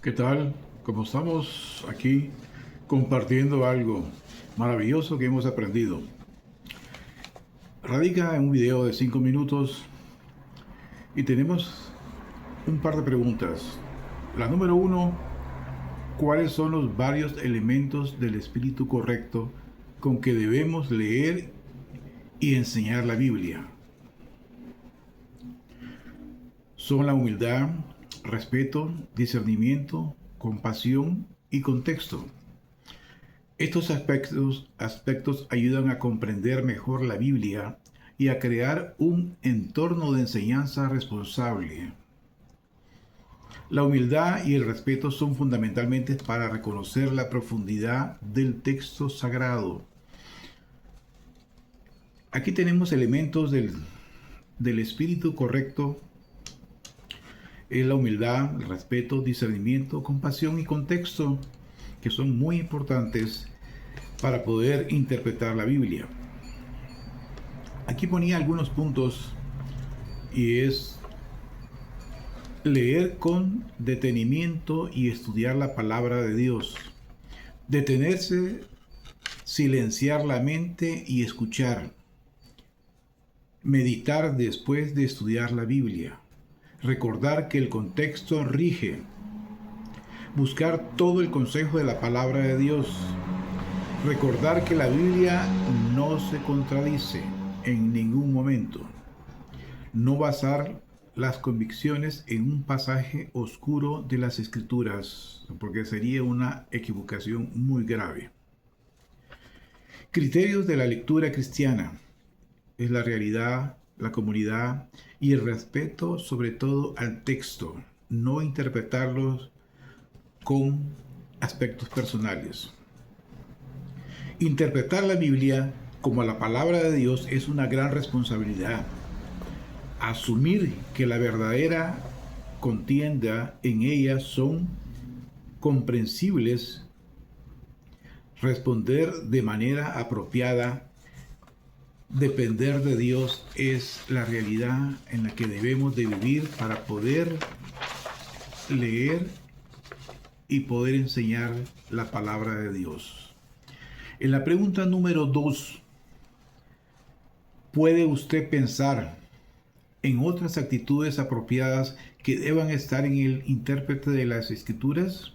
¿Qué tal? Como estamos aquí compartiendo algo maravilloso que hemos aprendido. Radica en un video de 5 minutos y tenemos un par de preguntas. La número uno, ¿cuáles son los varios elementos del espíritu correcto con que debemos leer y enseñar la Biblia? Son la humildad, respeto, discernimiento, compasión y contexto. Estos aspectos ayudan a comprender mejor la Biblia y a crear un entorno de enseñanza responsable. La humildad y el respeto son fundamentalmente para reconocer la profundidad del texto sagrado. Aquí tenemos elementos del espíritu correcto. Es la humildad, el respeto, discernimiento, compasión y contexto, que son muy importantes para poder interpretar la Biblia. Aquí ponía algunos puntos y es leer con detenimiento y estudiar la palabra de Dios. Detenerse, silenciar la mente y escuchar. Meditar después de estudiar la Biblia. Recordar que el contexto rige. Buscar todo el consejo de la palabra de Dios. Recordar que la Biblia no se contradice en ningún momento. No basar las convicciones en un pasaje oscuro de las Escrituras, porque sería una equivocación muy grave. Criterios de la lectura cristiana. Es la realidad, la comunidad y el respeto sobre todo al texto, no interpretarlos con aspectos personales. Interpretar la Biblia como la palabra de Dios es una gran responsabilidad. Asumir que la verdadera contienda en ella son comprensibles, responder de manera apropiada. Depender de Dios es la realidad en la que debemos de vivir para poder leer y poder enseñar la palabra de Dios. En la pregunta número 2, ¿puede usted pensar en otras actitudes apropiadas que deban estar en el intérprete de las Escrituras?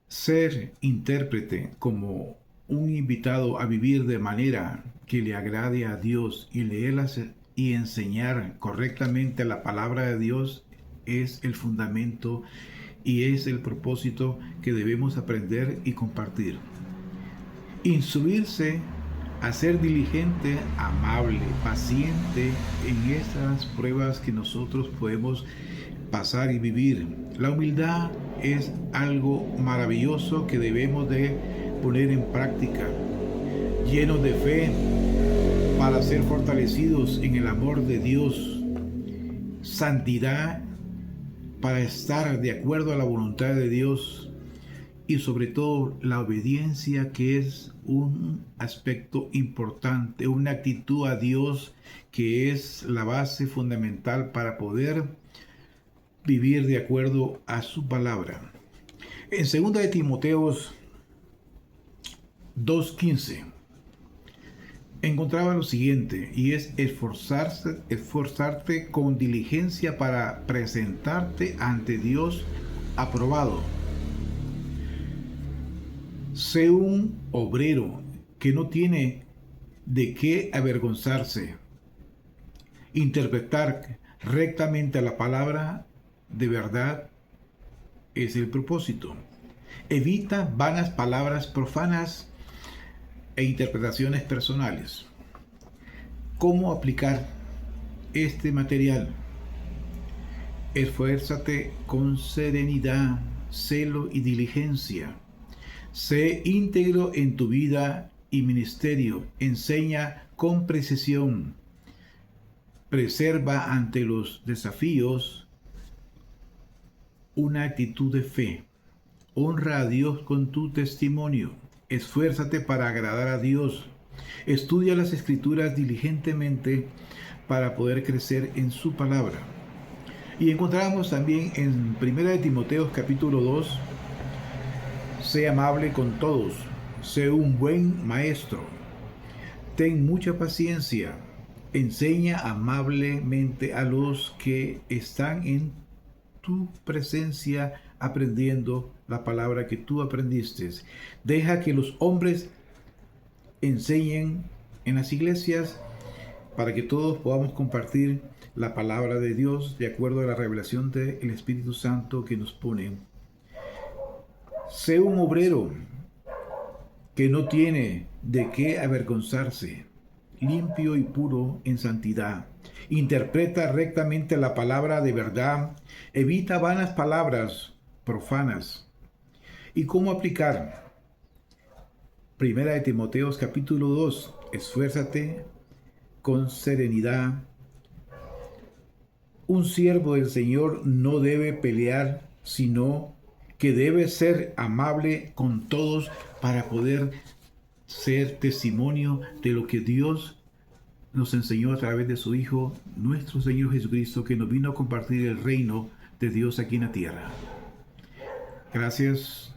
Ser intérprete como un invitado a vivir de manera que le agrade a Dios y leerlas y enseñar correctamente la palabra de Dios es el fundamento y es el propósito que debemos aprender y compartir. Instruirse a ser diligente, amable, paciente en estas pruebas que nosotros podemos pasar y vivir. La humildad es algo maravilloso que debemos de poner en práctica, llenos de fe para ser fortalecidos en el amor de Dios, santidad para estar de acuerdo a la voluntad de Dios y sobre todo la obediencia, que es un aspecto importante, una actitud a Dios que es la base fundamental para poder vivir de acuerdo a su palabra. En 2 de Timoteo 2:15 encontraba lo siguiente, y es esforzarte con diligencia para presentarte ante Dios aprobado. Sé un obrero que no tiene de qué avergonzarse. Interpretar rectamente la palabra de verdad es el propósito. Evita vanas palabras profanas e interpretaciones personales. ¿Cómo aplicar este material? Esfuérzate con serenidad, celo y diligencia. Sé íntegro en tu vida y ministerio. Enseña con precisión. Preserva ante los desafíos una actitud de fe. Honra a Dios con tu testimonio. Esfuérzate para agradar a Dios. Estudia las Escrituras diligentemente para poder crecer en su palabra. Y encontramos también en 1 capítulo 2, sé amable con todos, sé un buen maestro, ten mucha paciencia, enseña amablemente a los que están en tu presencia aprendiendo la palabra que tú aprendiste. Deja que los hombres enseñen en las iglesias para que todos podamos compartir la palabra de Dios de acuerdo a la revelación del Espíritu Santo que nos pone. Sé un obrero que no tiene de qué avergonzarse, limpio y puro en santidad. Interpreta rectamente la palabra de verdad, evita vanas palabras profanas. ¿Y cómo aplicar? 1 capítulo 2, esfuérzate con serenidad. Un siervo del Señor no debe pelear, sino que debe ser amable con todos para poder ser testimonio de lo que Dios nos enseñó a través de su Hijo, nuestro Señor Jesucristo, que nos vino a compartir el reino de Dios aquí en la tierra. Gracias